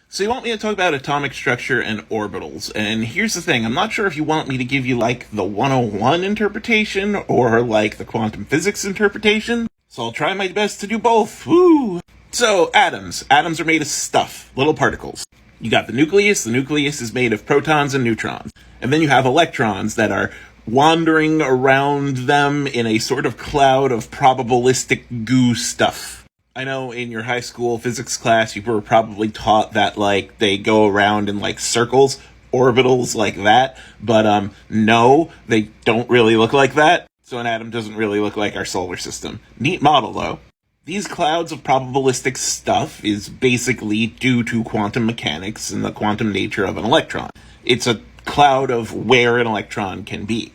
So you want me to talk about atomic structure and orbitals, and here's the thing, I'm not sure if you want me to give you like the 101 interpretation or like the quantum physics interpretation, so I'll try my best to do both. Woo! So atoms. Atoms are made of stuff, little particles. You got the nucleus is made of protons and neutrons, and then you have electrons that are wandering around them in a sort of cloud of probabilistic goo stuff. I know in your high school physics class you were probably taught that like they go around in like circles, orbitals like that, but no, they don't really look like that. So an atom doesn't really look like our solar system. Neat model though. These clouds of probabilistic stuff is basically due to quantum mechanics and the quantum nature of an electron. It's a cloud of where an electron can be.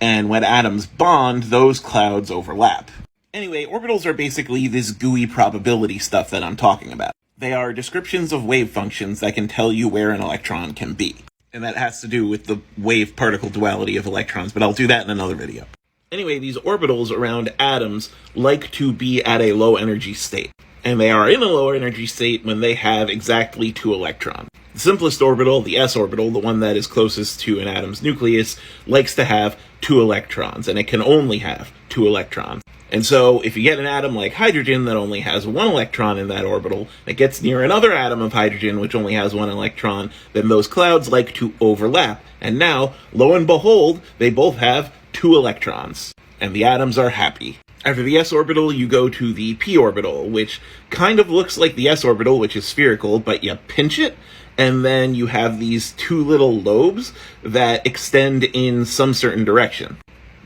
And when atoms bond, those clouds overlap. Anyway, orbitals are basically this gooey probability stuff that I'm talking about. They are descriptions of wave functions that can tell you where an electron can be. And that has to do with the wave-particle duality of electrons, but I'll do that in another video. Anyway, these orbitals around atoms like to be at a low energy state. And they are in a low energy state when they have exactly 2 electrons. The simplest orbital, the s orbital, the one that is closest to an atom's nucleus, likes to have 2 electrons, and it can only have 2 electrons. And so, if you get an atom like hydrogen that only has 1 electron in that orbital, that gets near another atom of hydrogen which only has 1 electron, then those clouds like to overlap. And now, lo and behold, they both have 2 electrons. And the atoms are happy. After the s orbital, you go to the p orbital, which kind of looks like the s orbital, which is spherical, but you pinch it, and then you have these 2 little lobes that extend in some certain direction.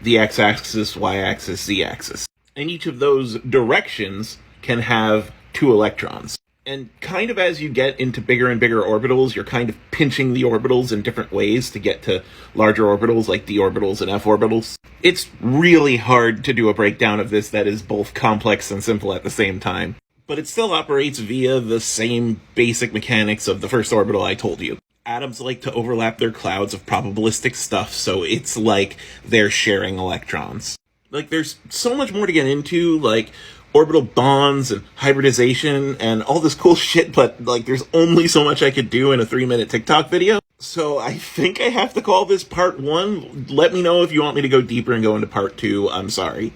The x-axis, y-axis, z-axis. And each of those directions can have 2 electrons. And kind of as you get into bigger and bigger orbitals, you're kind of pinching the orbitals in different ways to get to larger orbitals like d orbitals and f orbitals. It's really hard to do a breakdown of this that is both complex and simple at the same time. But it still operates via the same basic mechanics of the first orbital I told you. Atoms like to overlap their clouds of probabilistic stuff, so it's like they're sharing electrons. Like, there's so much more to get into, like orbital bonds and hybridization and all this cool shit, but like there's only so much I could do in a 3-minute TikTok video. So I think I have to call this part 1. Let me know if you want me to go deeper and go into part 2. I'm sorry.